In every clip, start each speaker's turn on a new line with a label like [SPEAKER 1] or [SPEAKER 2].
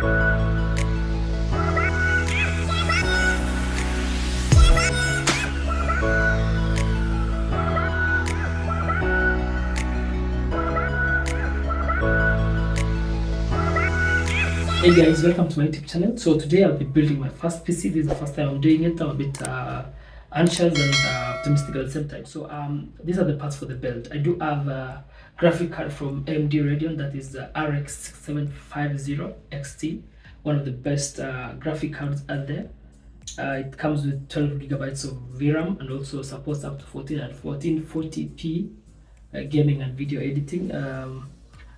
[SPEAKER 1] Hey guys, welcome to my YouTube channel. So today I'll be building my first PC. This is the first time I'm doing it. I'm a bit anxious and optimistic at the same time. So these are the parts for the build. I do have a graphic card from AMD Radeon, that is the RX 6750 XT, one of the best graphic cards out there. It comes with 12 gigabytes of VRAM and also supports up to 1440p gaming and video editing.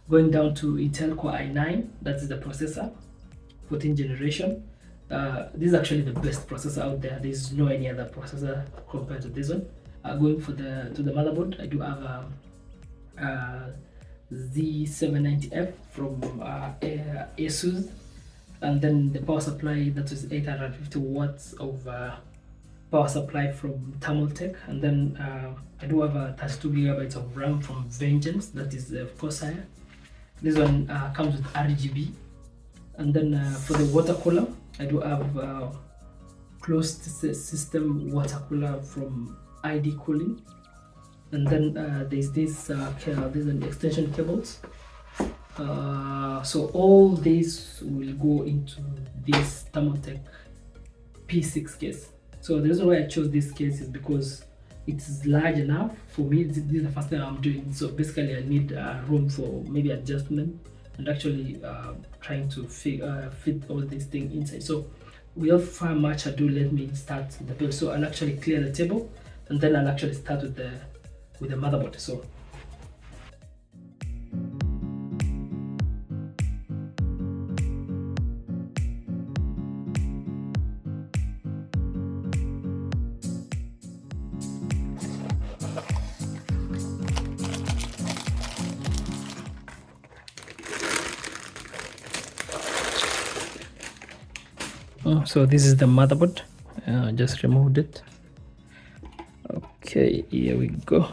[SPEAKER 1] Going down to Intel Core i9, that is the processor, 14th generation. This is actually the best processor out there. There's no any other processor compared to this one. Going for the motherboard, I do have a Z790F from Asus, and then the power supply, that is 850 watts of power supply from Thermaltake, and then I do have a 32 gigabytes of RAM from Vengeance, that is Corsair. This one comes with RGB, and then for the water cooler, I do have closed system water cooler from ID Cooling, and then there's this there's an extension cables. So all these will go into this Thermaltake P6 case. So the reason why I chose this case is because it's large enough for me. This is the first time I'm doing it, so basically I need room for maybe adjustment and actually trying to fit all these things inside. So without far much ado, let me start the build. So I'll actually clear the table and then I'll actually start with the motherboard. So so this is the motherboard. Just removed it. Okay, here we go.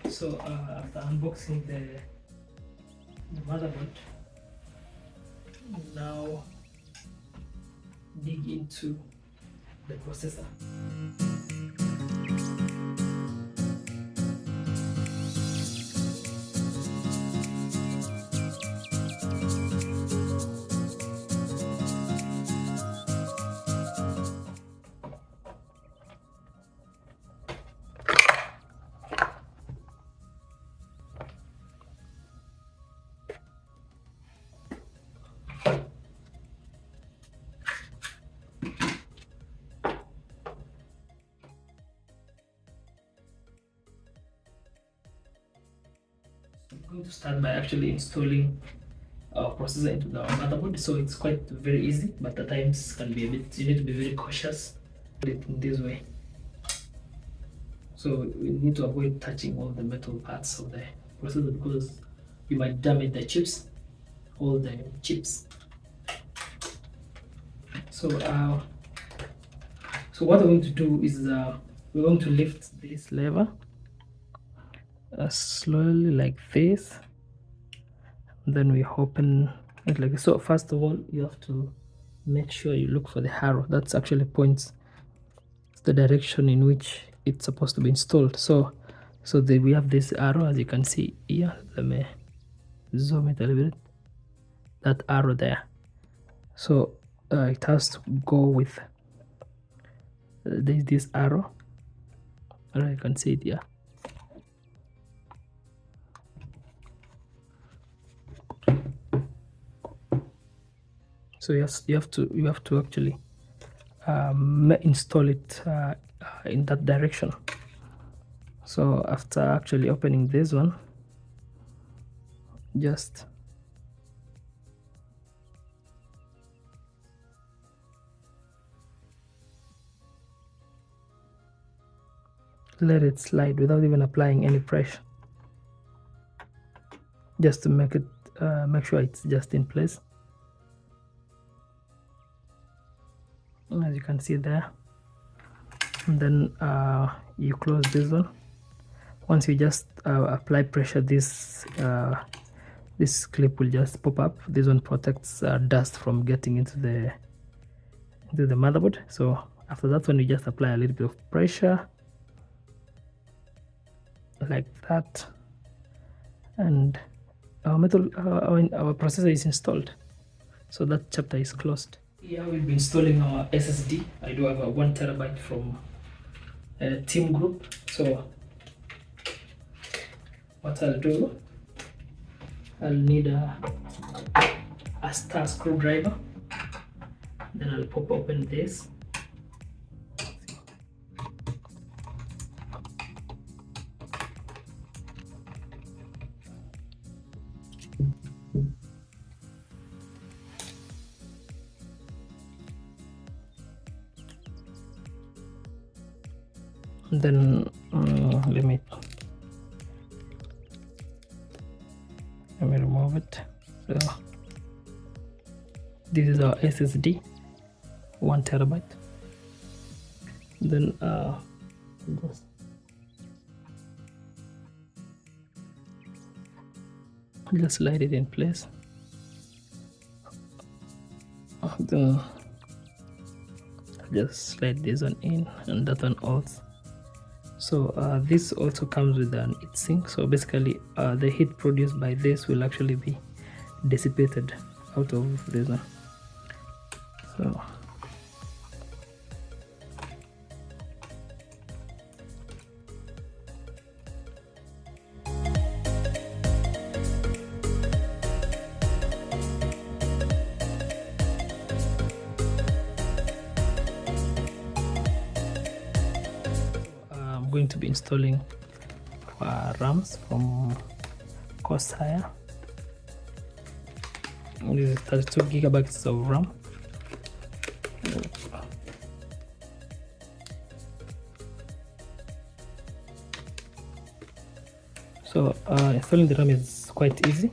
[SPEAKER 1] So after unboxing the motherboard, now dig into the processor. I'm going to start by actually installing our processor into the motherboard. So it's quite very easy, but at times can be a bit, you need to be very cautious. Put it in this way. So we need to avoid touching all the metal parts of the processor because you might damage the chips, all the chips. So so what we're going to do is we're going to lift this lever slowly like this, then we open it like this. So first of all, you have to make sure you look for the arrow. That's actually points the direction in which it's supposed to be installed. So we have this arrow, as you can see here. Let me zoom it a little bit. That arrow there. So it has to go with this arrow. You can see it here. So yes, you have to actually install it in that direction. So after actually opening this one, just let it slide without even applying any pressure, just to make it make sure it's just in place. As you can see there, and then you close this one. Once you just apply pressure, this this clip will just pop up. This one protects dust from getting into the motherboard. So after that one, you just apply a little bit of pressure like that, and our processor is installed, so that chapter is closed. Here we'll be installing our SSD. I do have a 1 terabyte from Team Group. So what I'll do, I'll need a star screwdriver. Then I'll pop open this. Then let me remove it. So this is our SSD, 1 terabyte. Then just slide it in place. Then just slide this one in and that one also. So this also comes with an heatsink. So basically the heat produced by this will actually be dissipated out of this one. So going to be installing RAMs from Corsair. This is 32 gigabytes of RAM. So installing the RAM is quite easy.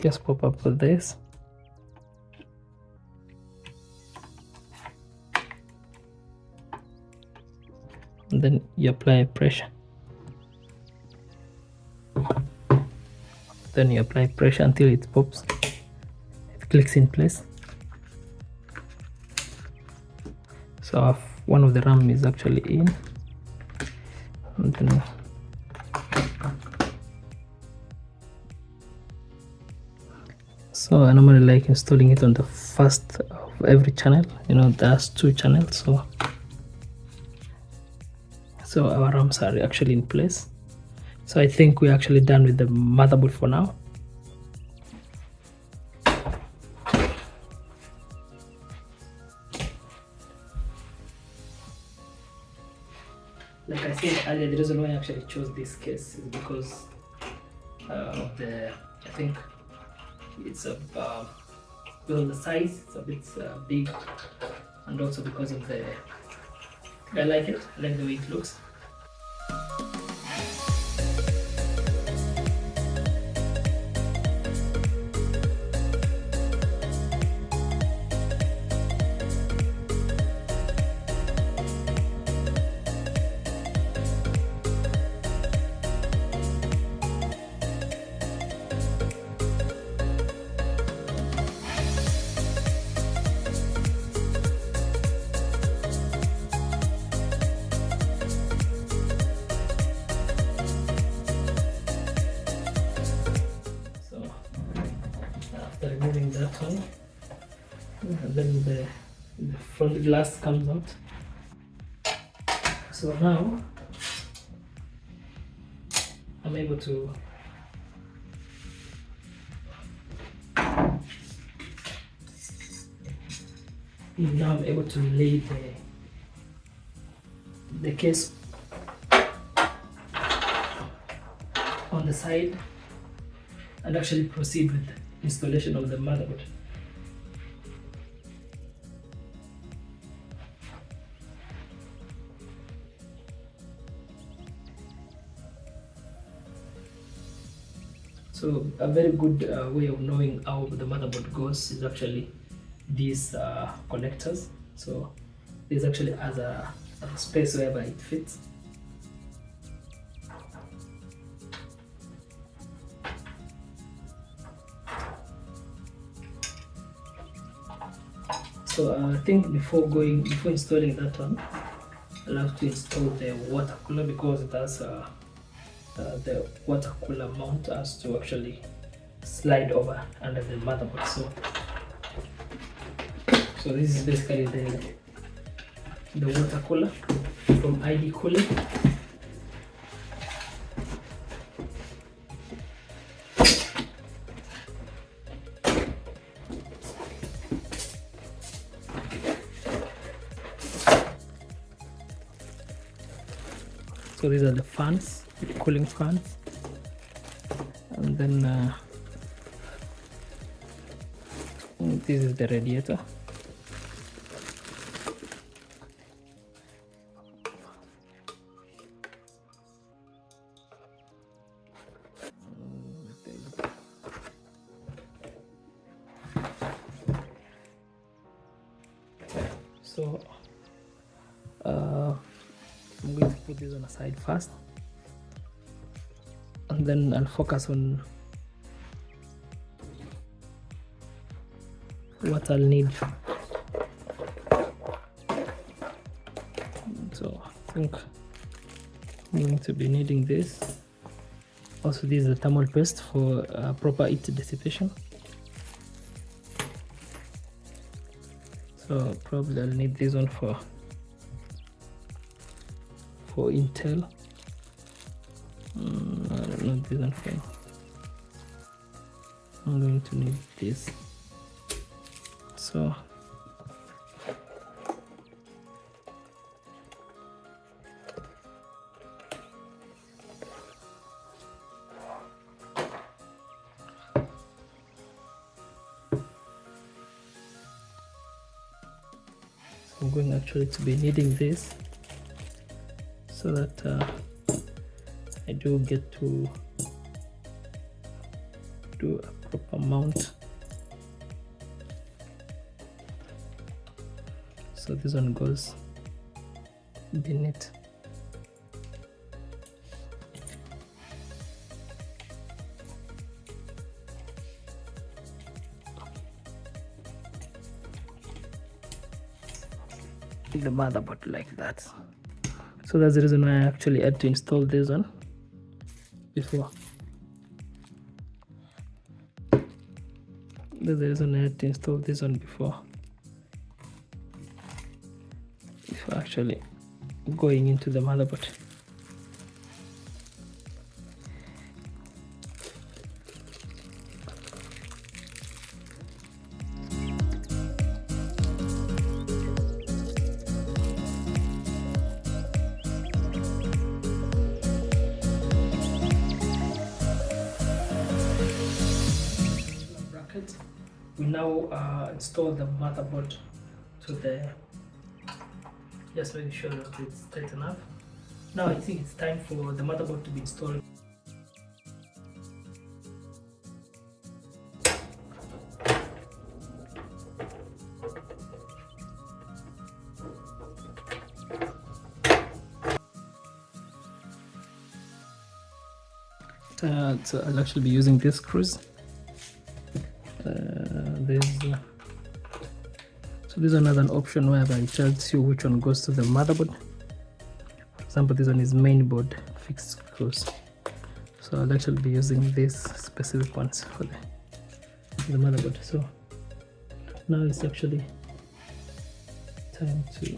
[SPEAKER 1] Just pop up with this. And then you apply pressure. Then you apply pressure until it pops. It clicks in place. So one of the RAM is actually in. And then so I normally like installing it on the first of every channel. You know, there's 2 channels, so our RAMs are actually in place. So I think we're actually done with the motherboard for now. Like I said earlier, the reason why I actually chose this case is because of the, I think it's a because of the size, it's a bit big, and also because of the, I like it, I like the way it looks. After removing that one, and then the front glass comes out. So now I'm able to lay the case on the side and actually proceed with installation of the motherboard. So a very good way of knowing how the motherboard goes is actually these connectors. So this actually has a space whereby it fits. So I think before installing that one, I'll have to install the water cooler, because it has the water cooler mount has to actually slide over under the motherboard. So this is basically the water cooler from ID Cooling. So these are the fans, the cooling fans, and then this is the radiator. So I'm going to put this on a side first, and then I'll focus on what I'll need. So I think I'm going to be needing this. Also, this is a thermal paste for proper heat dissipation. So probably I'll need this one for Intel. I don't know this one for. I'm going to need this. So I'm going actually to be needing this, so that I do get to do a proper mount. So this one goes beneath. The motherboard like that. So that's the reason why I actually had to install this one before. That's the reason I had to install this one before actually going into the motherboard. We now install the motherboard to the, just making sure that it's tight enough. Now I think it's time for the motherboard to be installed. So I'll actually be using this screws. So this is another option whereby it tells you which one goes to the motherboard. For example, this one is mainboard fixed screws. So I'll actually be using these specific ones for the motherboard. So now it's actually time to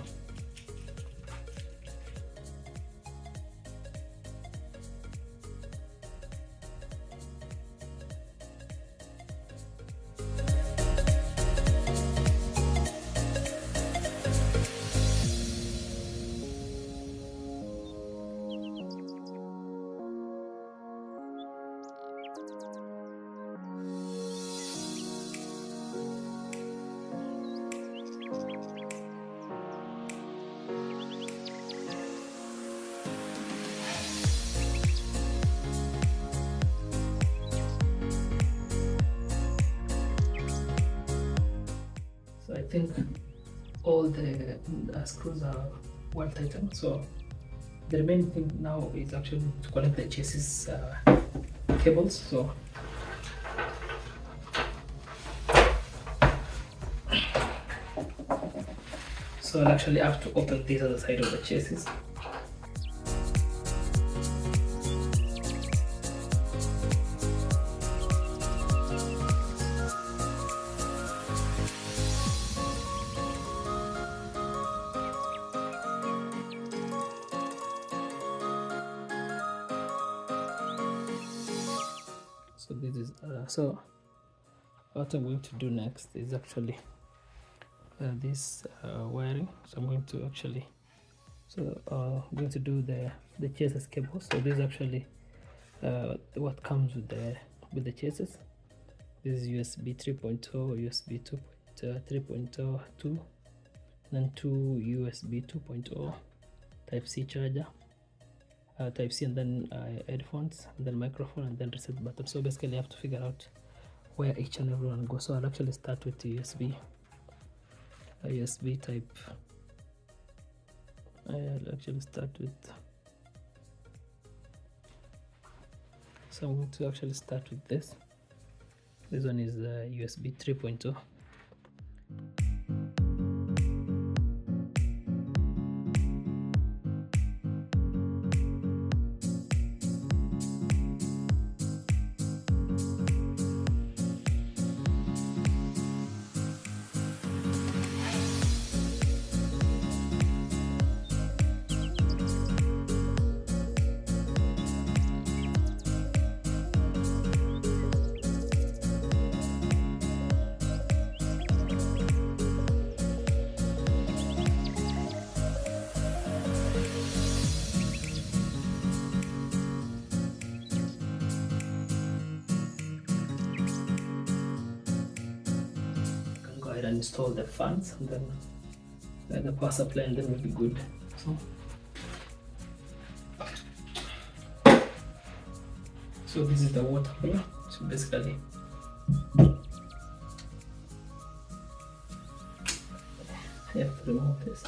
[SPEAKER 1] I think all the screws are well tightened, so the remaining thing now is actually to connect the chassis cables. So So I'll actually have to open this other side of the chassis. So this is so what I'm going to do next is actually this wiring. So I'm going to actually I'm going to do the chassis cable. So this is actually what comes with the chassis. This is USB 3.0, USB 3.2, then two USB 2.0, Type C charger, Type C, and then headphones, and then microphone, and then reset button. So basically you have to figure out where each and every one goes. So I'll actually start with the USB type. I'll actually start with, so I'm going to actually start with this. This one is USB 3.0. And install the fans, and then the power supply, and then we'll be good. So this is the water cooler. So basically I have to remove this.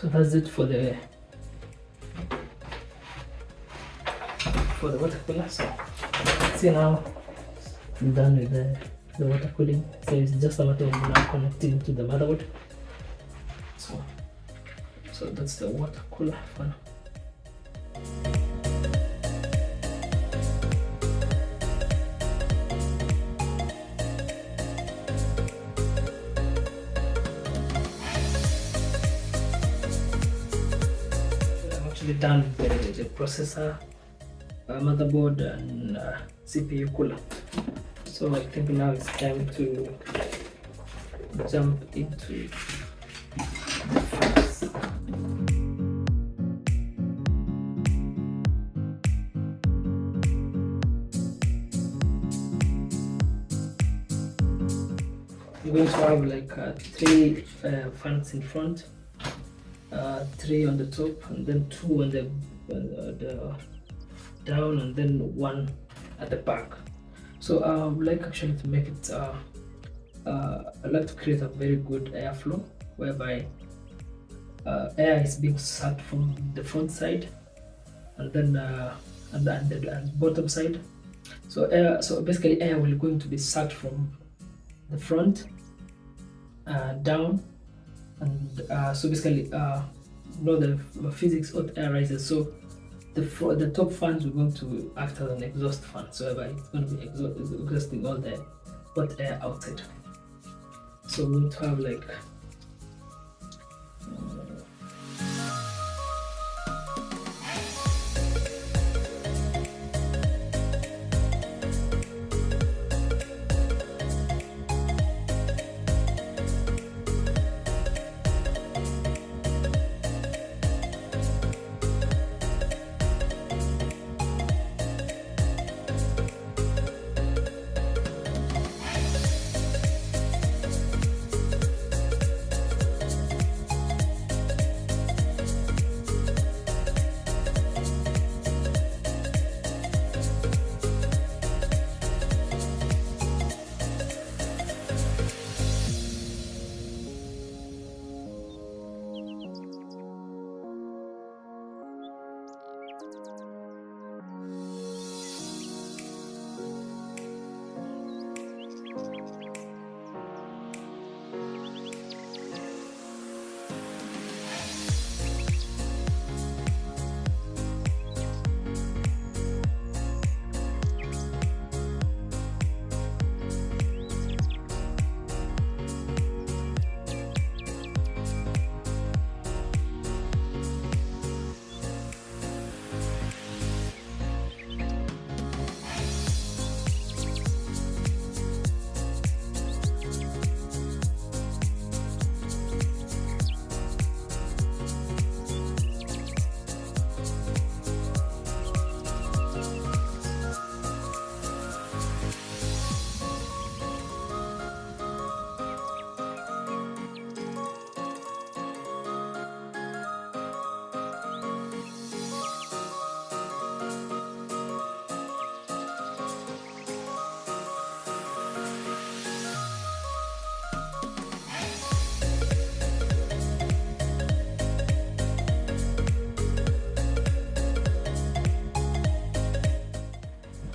[SPEAKER 1] So that's it for the water cooler. So see, now I'm done with the water cooling. So it's just a matter of now connecting to the motherboard. So that's the water cooler fan. I'm actually done the processor, motherboard, and CPU cooler. So I think now it's time to jump into the fans. I'm going to have like 3 fans in front, 3 on the top, and then 2 on the down, and then 1 at the back. So I would like actually to make it, I'd like to create a very good airflow whereby air is being sucked from the front side and then and the bottom side. So basically air will going to be sucked from the front down, and so basically know the physics of air rises. So the top fans are going to act as an exhaust fan, so it's going to be exhausting all the hot air outside. So we're going to have like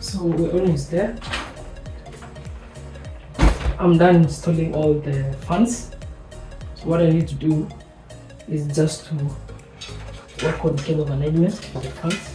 [SPEAKER 1] so we're almost there. I'm done installing all the fans. So what I need to do is just to work on cable management for the fans.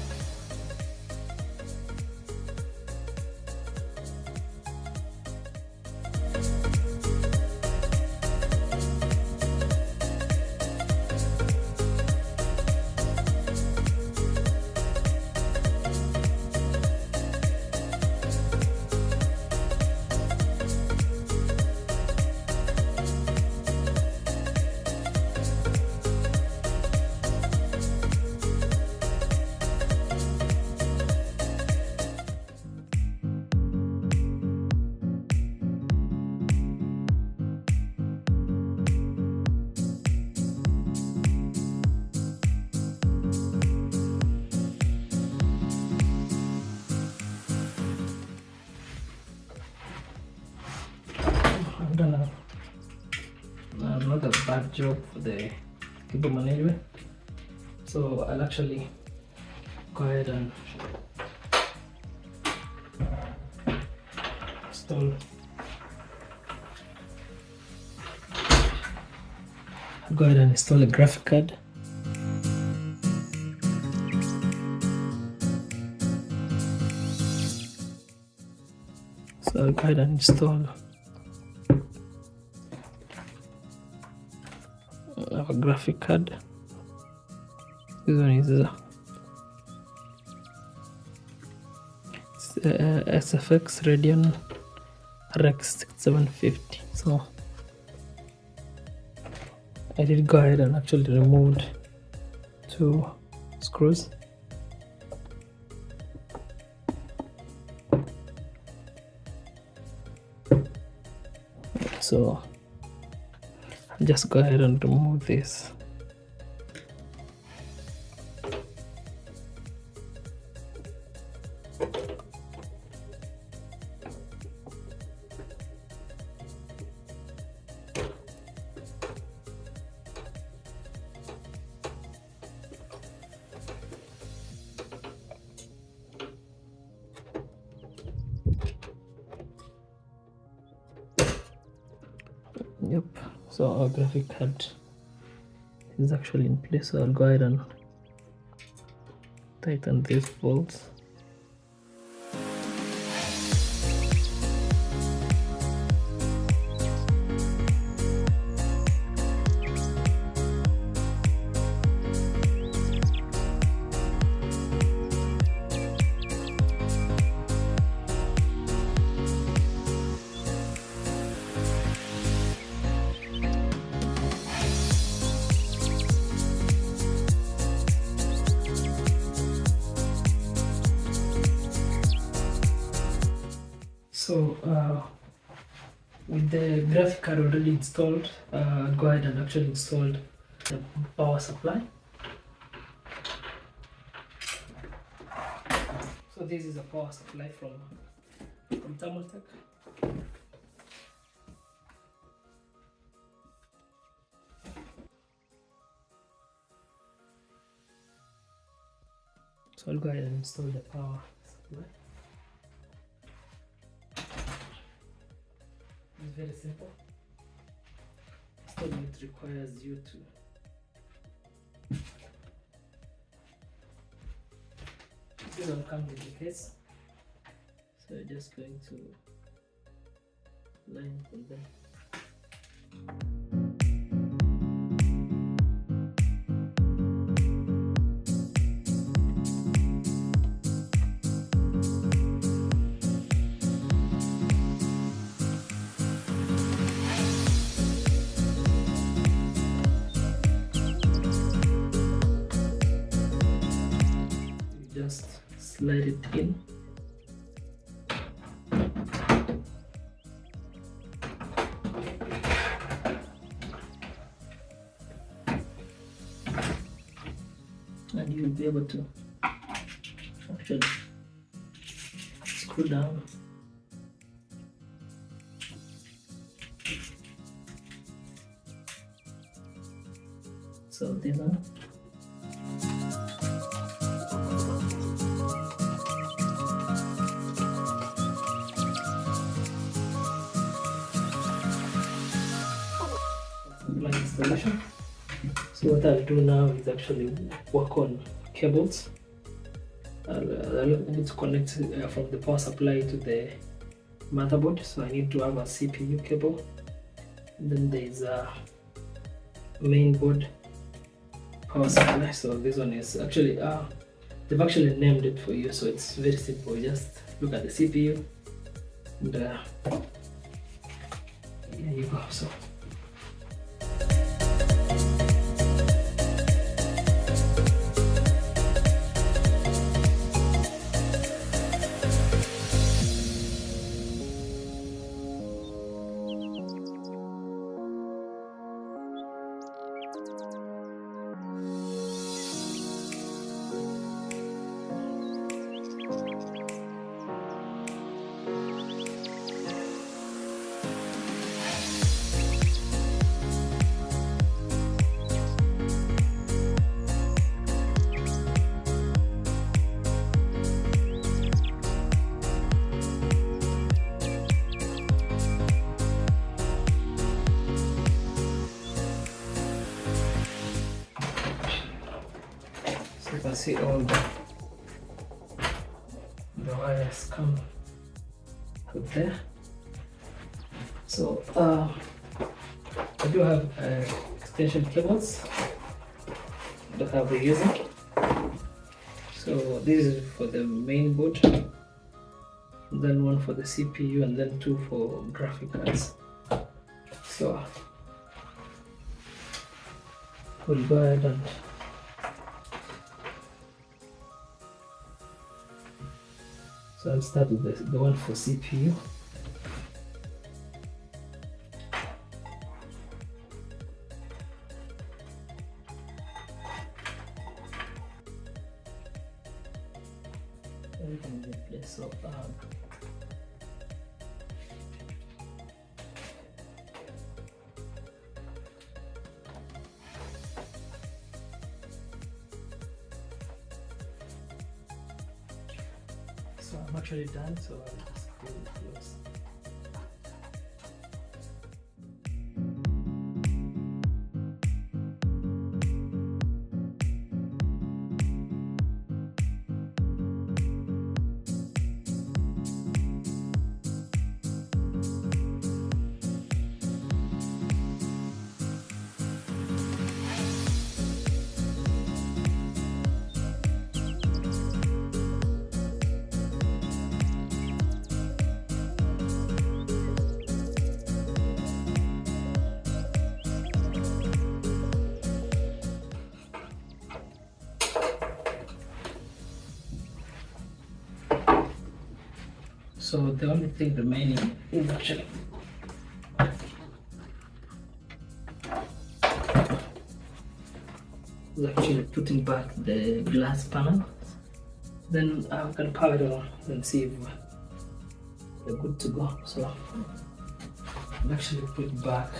[SPEAKER 1] I've done not a bad job for the cable management, so I'll actually go ahead and install go ahead and install a graphic card. So I'll go ahead and install our graphic card. This one is SFX Radeon RX 6750. So I did go ahead and actually removed 2 screws. So I'll just go ahead and remove this. Yep, so our graphic card is actually in place, so I'll go ahead and tighten these bolts. So with the graphic card already installed, go ahead and actually install the power supply. So this is a power supply from Thermaltech. So I'll go ahead and install the power supply. It's very simple. Installing it requires you to. This one comes with the case, so you're just going to line from them. Just slide it in. And you'll be able to actually screw down. So this one. Installation. So what I'll do now is actually work on cables. I'll need to connect from the power supply to the motherboard, so I need to have a CPU cable, and then there's a main board power supply. So this one is actually they've actually named it for you, so it's very simple. You just look at the CPU and here you go. So You can see all the wires come out there. So I do have extension cables that I'll be using. So this is for the main board, then one for the CPU, and then two for graphic cards. So we'll go ahead and so I'll start with the one for CPU. Everything is in place. So I'm actually done, so I'll just pull it close. So the only thing remaining is actually putting back the glass panel. Then I'm gonna power it on and see if they're good to go. So I'll actually put back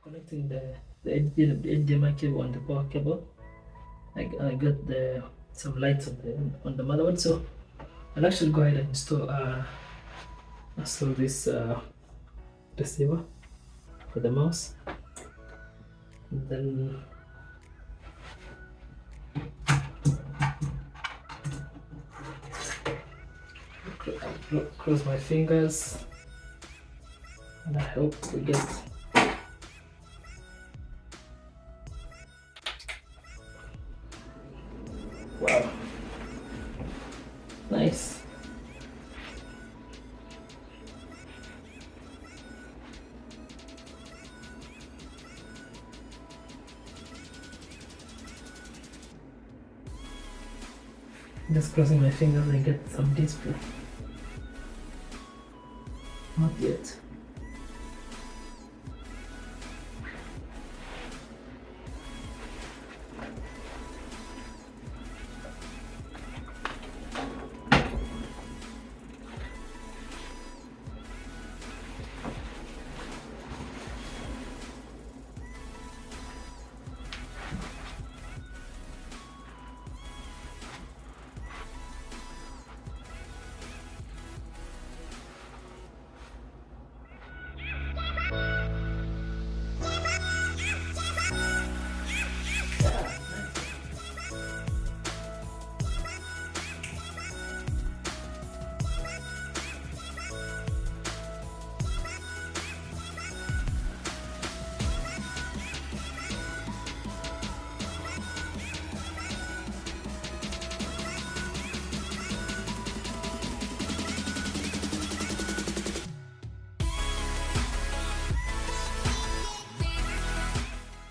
[SPEAKER 1] connecting the HDMI cable and the power cable. I got some lights on the motherboard, so I'll actually go ahead and install this receiver for the mouse, and then cross my fingers, and I hope we get wow, nice. Just crossing my fingers and get some display. Not yet.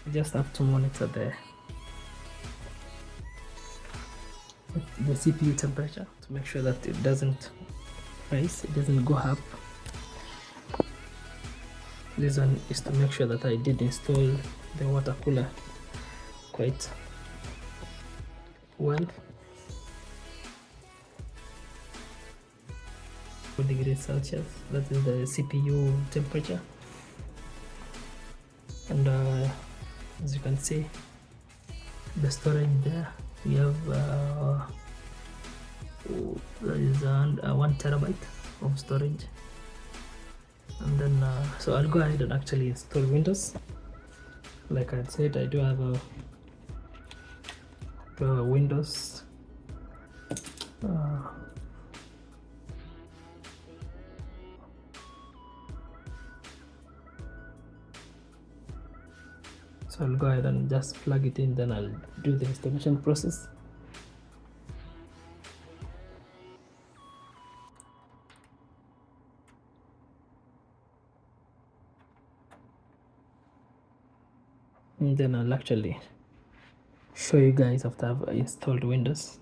[SPEAKER 1] You just have to monitor the CPU temperature to make sure that it doesn't rise, it doesn't go up. This one is to make sure that I did install the water cooler quite well. 4 degrees Celsius, that is the CPU temperature. And as you can see, the storage there, we have there is 1 terabyte of storage. And then so I'll go ahead and actually install Windows. Like I said, I do have a Windows so I'll go ahead and just plug it in, then I'll do the installation process. And then I'll actually show you guys after I've installed Windows.